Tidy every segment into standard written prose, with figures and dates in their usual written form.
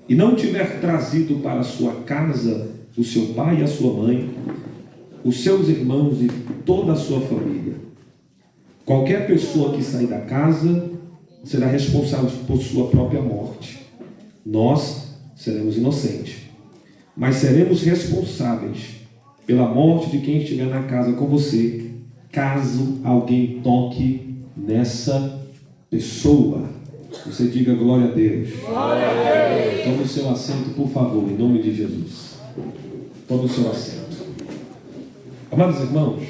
e não tiver trazido para a sua casa o seu pai e a sua mãe, os seus irmãos e toda a sua família, qualquer pessoa que sair da casa será responsável por sua própria morte. Nós seremos inocentes, mas seremos responsáveis pela morte de quem estiver na casa com você, caso alguém toque nessa pessoa. Você diga glória a Deus. Glória a Deus. Tome o seu assento, por favor, em nome de Jesus. Tome o seu assento. Amados irmãos,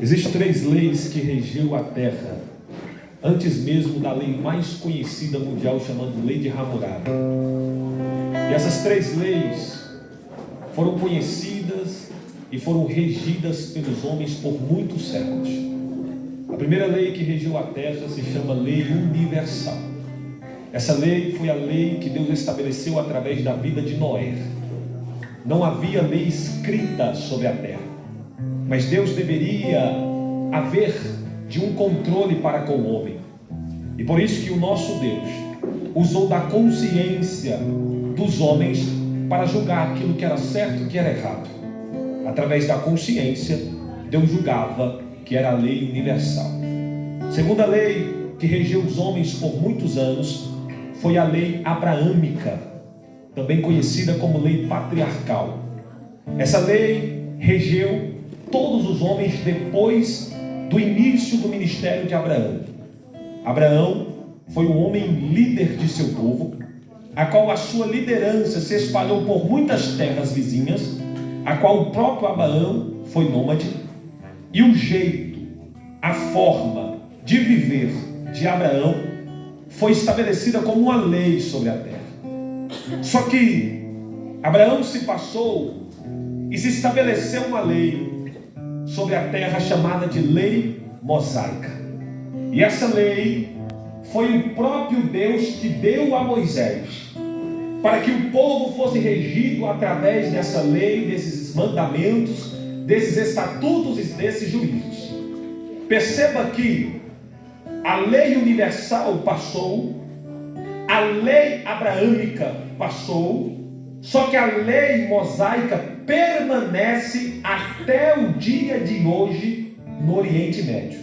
existem 3 leis que regeu a terra, antes mesmo da lei mais conhecida mundial, chamada Lei de Hammurabi. E essas 3 leis foram conhecidas e foram regidas pelos homens por muitos séculos. A primeira lei que regeu a terra se chama Lei Universal. Essa lei foi a lei que Deus estabeleceu através da vida de Noé. Não havia lei escrita sobre a terra, mas Deus deveria haver de um controle para com o homem. E por isso que o nosso Deus usou da consciência dos homens para julgar aquilo que era certo e que era errado. Através da consciência, Deus julgava que era a lei universal. Segunda lei que regeu os homens por muitos anos foi a lei abraâmica, também conhecida como lei patriarcal. Essa lei regeu todos os homens depois do início do ministério de Abraão. Abraão foi um homem líder de seu povo, a qual a sua liderança se espalhou por muitas terras vizinhas, a qual o próprio Abraão foi nômade, e o jeito, a forma de viver de Abraão foi estabelecida como uma lei sobre a terra. Só que Abraão se passou e se estabeleceu uma lei sobre a terra chamada de lei mosaica. E essa lei foi o próprio Deus que deu a Moisés, para que o povo fosse regido através dessa lei, desses mandamentos, desses estatutos e desses juízos. Perceba que a lei universal passou, a lei abraâmica passou, só que a lei mosaica permanece até o dia de hoje no Oriente Médio.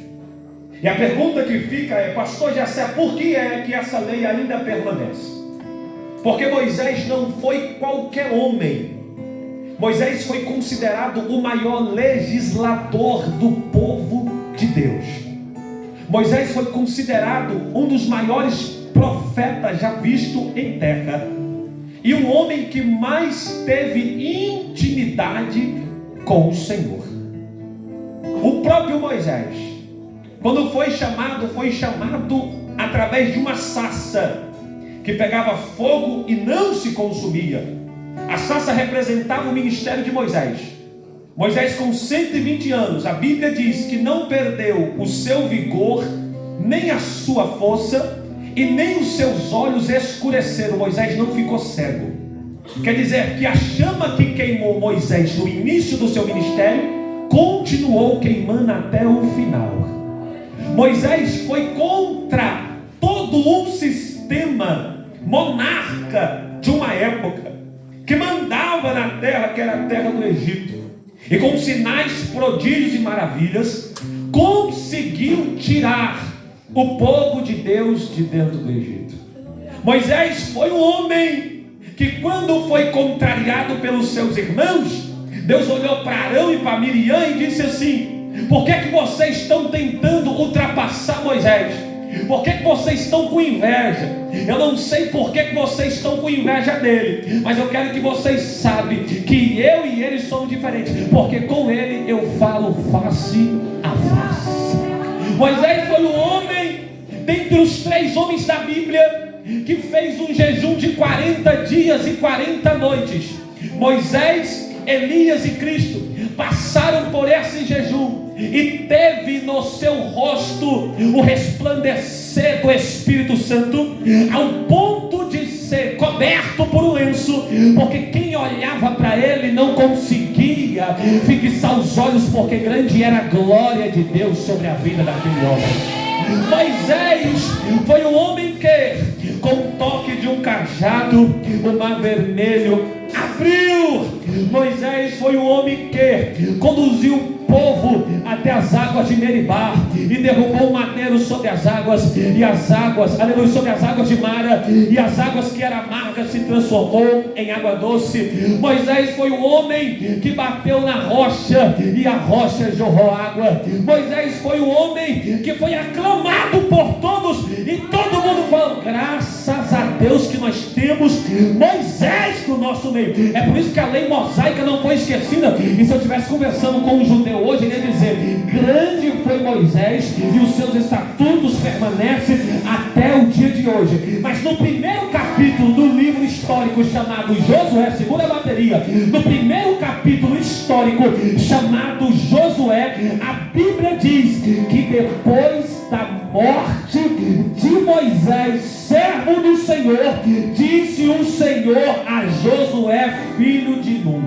E a pergunta que fica é: pastor Jessé, por que é que essa lei ainda permanece? Porque Moisés não foi qualquer homem. Moisés foi considerado o maior legislador do povo de Deus. Moisés foi considerado um dos maiores profetas já visto em terra, e um homem que mais teve intimidade com o Senhor. O próprio Moisés, quando foi chamado através de uma sarça que pegava fogo e não se consumia. A sarça representava o ministério de Moisés. Moisés, com 120 anos, a Bíblia diz que não perdeu o seu vigor, nem a sua força, e nem os seus olhos escureceram. Moisés não ficou cego. Quer dizer que a chama que queimou Moisés no início do seu ministério continuou queimando até o final. Moisés foi contra todo um sistema monarca de uma época que mandava na terra, que era a terra do Egito, e com sinais, prodígios e maravilhas conseguiu tirar o povo de Deus de dentro do Egito. Moisés foi um homem que, quando foi contrariado pelos seus irmãos, Deus olhou para Arão e para Miriam e disse assim: por que é que vocês estão tentando ultrapassar Moisés? Por que vocês estão com inveja? Eu não sei por que vocês estão com inveja dele, mas eu quero que vocês saibam que eu e ele somos diferentes, porque com ele eu falo face a face. Moisés foi um homem, dentre os 3 homens da Bíblia, que fez um jejum de 40 dias e 40 noites. Moisés, Elias e Cristo passaram por esse jejum e teve no seu rosto o resplandecer do Espírito Santo, ao ponto de ser coberto por um lenço, porque quem olhava para ele não conseguia fixar os olhos, porque grande era a glória de Deus sobre a vida daquele homem. Moisés foi um homem que, com toque de um cajado, o mar vermelho abriu. Moisés foi o homem que conduziu o povo até as águas de Meribá e derrubou um madeiro sobre as águas, e as águas, aleluia, sobre as águas de Mara, e as águas que eram amargas se transformou em água doce. Moisés foi o homem que bateu na rocha e a rocha jorrou água. Moisés foi o homem que foi aclamado por todos e todo mundo falou: graças a Deus que nós temos Moisés no nosso meio. É por isso que a lei mosaica não foi esquecida. E se eu estivesse conversando com um judeu hoje, ele ia dizer: grande foi Moisés e os seus estatutos permanecem até o dia de hoje. Mas no primeiro capítulo do livro histórico chamado Josué, segura a bateria, no primeiro capítulo histórico chamado Josué, a Bíblia diz que depois da morte de Moisés, servo do Senhor, disse o Senhor a Josué, filho de Nun: